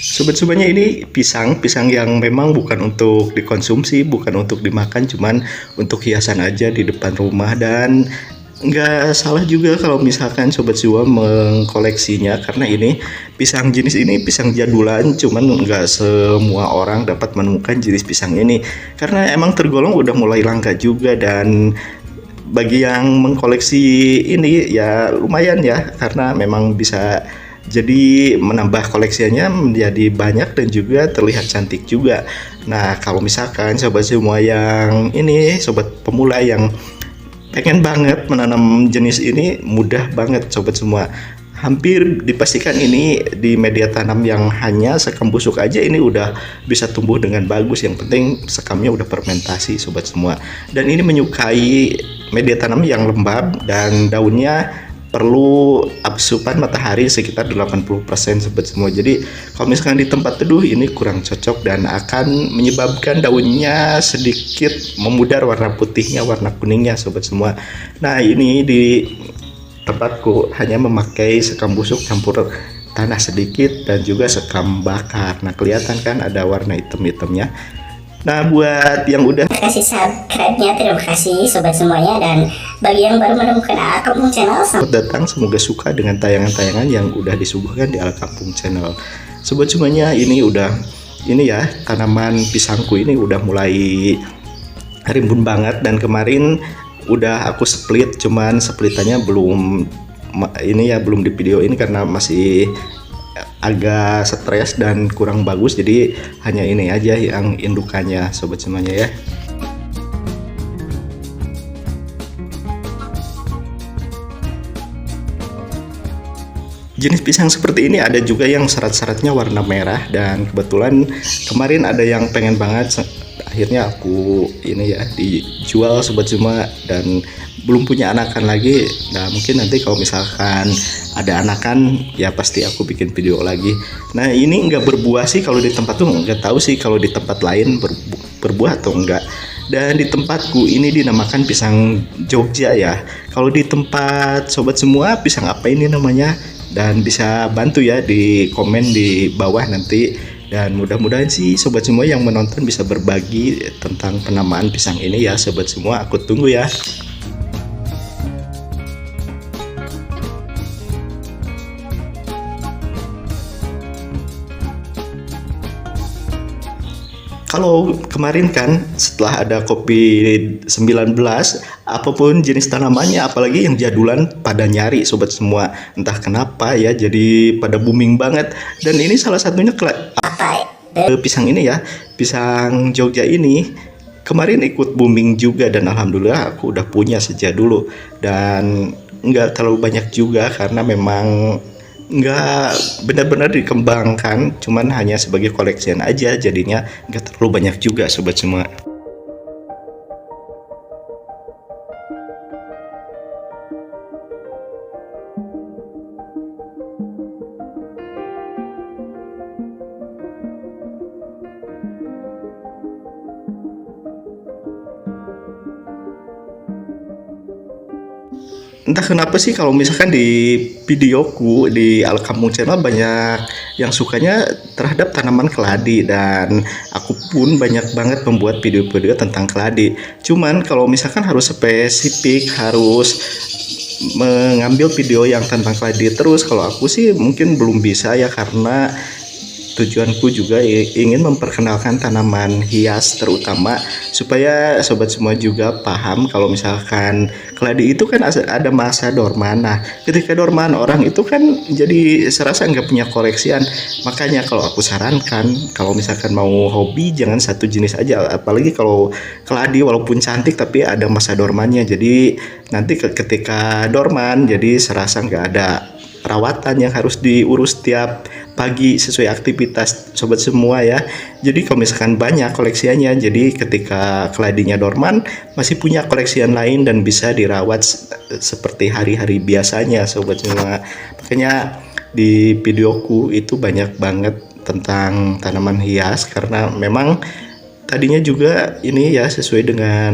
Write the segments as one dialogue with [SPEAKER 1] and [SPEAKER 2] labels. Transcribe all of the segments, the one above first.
[SPEAKER 1] Sobat-sobatnya ini pisang yang memang bukan untuk dikonsumsi, bukan untuk dimakan, cuman untuk hiasan aja di depan rumah. Dan nggak salah juga kalau misalkan Sobat Siwa mengkoleksinya, karena ini pisang jenis ini pisang jadulan, cuman nggak semua orang dapat menemukan jenis pisang ini karena emang tergolong udah mulai langka juga. Dan bagi yang mengkoleksi ini ya lumayan ya, karena memang bisa jadi menambah koleksinya menjadi banyak dan juga terlihat cantik juga. Nah, kalau misalkan sobat semua yang ini, sobat pemula yang pengen banget menanam jenis ini, mudah banget sobat semua. Hampir dipastikan ini di media tanam yang hanya sekam busuk aja ini udah bisa tumbuh dengan bagus. Yang penting sekamnya udah fermentasi sobat semua. Dan ini menyukai media tanam yang lembab dan daunnya perlu asupan matahari sekitar 80% sobat semua. Jadi kalau misalkan di tempat teduh ini kurang cocok dan akan menyebabkan daunnya sedikit memudar warna putihnya, warna kuningnya sobat semua. Nah, ini di tempatku hanya memakai sekam busuk campur tanah sedikit dan juga sekam bakar. Nah, kelihatan kan ada warna hitam-hitamnya. Nah, buat yang udah
[SPEAKER 2] kasih subscribe-nya, terima kasih sobat semuanya. Dan bagi yang baru menemukan Ala Kampung Channel,
[SPEAKER 1] selamat datang, semoga suka dengan tayangan-tayangan yang udah disuguhkan di Ala Kampung Channel. Sobat semuanya, ini ya tanaman pisangku ini udah mulai rimbun banget, dan kemarin udah aku split, cuman splitannya belum belum di video ini karena masih agak stres dan kurang bagus, jadi hanya ini aja yang indukannya sobat semuanya ya. Jenis pisang seperti ini ada juga yang syarat-syaratnya warna merah, dan kebetulan kemarin ada yang pengen banget, akhirnya aku ini ya dijual sobat semua. Dan belum punya anakan lagi. Nah, mungkin nanti kalau misalkan ada anakan ya pasti aku bikin video lagi. Nah, ini nggak berbuah sih kalau di tempat tuh, nggak tahu sih kalau di tempat lain berbuah atau enggak. Dan di tempatku ini dinamakan pisang Jogja ya. Kalau di tempat sobat semua pisang apa ini namanya? Dan bisa bantu ya di komen di bawah nanti. Dan mudah-mudahan sih sobat semua yang menonton bisa berbagi tentang penamaan pisang ini ya sobat semua. Aku tunggu ya. Kalau kemarin kan setelah ada COVID-19, apapun jenis tanamannya apalagi yang jadulan pada nyari sobat semua. Entah kenapa ya jadi pada booming banget. Dan ini salah satunya pisang ini ya, pisang Jogja ini kemarin ikut booming juga. Dan alhamdulillah aku udah punya sejak dulu. Dan nggak terlalu banyak juga karena memang nggak benar-benar dikembangkan, cuman hanya sebagai koleksian aja, jadinya nggak terlalu banyak juga sobat semua. Entah kenapa sih kalau misalkan di videoku di Ala Kampung Channel banyak yang sukanya terhadap tanaman keladi, dan aku pun banyak banget membuat video-video tentang keladi. Cuman kalau misalkan harus spesifik, harus mengambil video yang tentang keladi terus, kalau aku sih mungkin belum bisa ya, karena tujuanku juga ingin memperkenalkan tanaman hias, terutama supaya sobat semua juga paham kalau misalkan keladi itu kan ada masa dorman. Nah, ketika dorman orang itu kan jadi serasa nggak punya koleksian. Makanya kalau aku sarankan kalau misalkan mau hobi jangan satu jenis aja, apalagi kalau keladi walaupun cantik tapi ada masa dormannya. Jadi nanti ketika dorman jadi serasa nggak ada perawatan yang harus diurus tiap pagi sesuai aktivitas sobat semua ya. Jadi kalau misalkan banyak koleksiannya, jadi ketika keladinya dorman masih punya koleksian lain dan bisa dirawat seperti hari-hari biasanya sobat semua. Makanya di videoku itu banyak banget tentang tanaman hias, karena memang tadinya juga ini ya sesuai dengan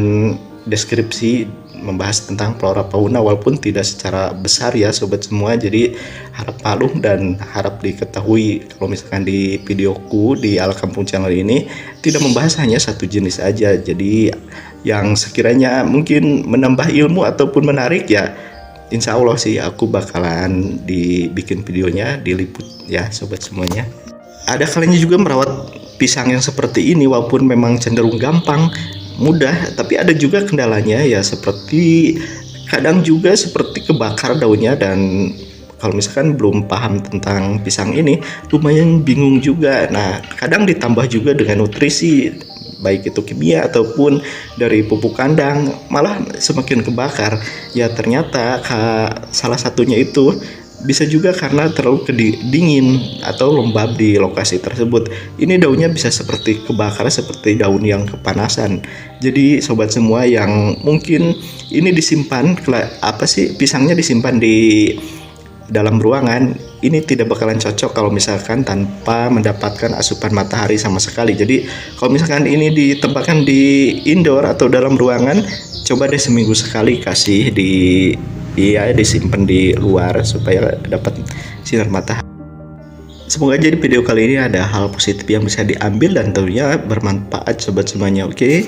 [SPEAKER 1] deskripsi membahas tentang flora fauna walaupun tidak secara besar ya sobat semua. Jadi harap maklum dan harap diketahui kalau misalkan di videoku di Ala Kampung Channel ini tidak membahas hanya satu jenis aja. Jadi yang sekiranya mungkin menambah ilmu ataupun menarik ya, insya Allah sih aku bakalan dibikin videonya, diliput ya sobat semuanya. Ada kalanya juga merawat pisang yang seperti ini walaupun memang cenderung gampang, mudah, tapi ada juga kendalanya ya, seperti kadang juga seperti kebakar daunnya. Dan kalau misalkan belum paham tentang pisang ini lumayan bingung juga. Nah, kadang ditambah juga dengan nutrisi baik itu kimia ataupun dari pupuk kandang, malah semakin kebakar. Ya ternyata salah satunya itu bisa juga karena terlalu dingin atau lembab di lokasi tersebut. Ini daunnya bisa seperti kebakar, seperti daun yang kepanasan. Jadi sobat semua yang mungkin ini disimpan, pisangnya disimpan di dalam ruangan, ini tidak bakalan cocok kalau misalkan tanpa mendapatkan asupan matahari sama sekali. Jadi kalau misalkan ini ditempatkan di indoor atau dalam ruangan, coba deh seminggu sekali kasih disimpan di luar supaya dapat sinar matahari. Semoga jadi video kali ini ada hal positif yang bisa diambil dan tentunya bermanfaat sobat semuanya. Oke.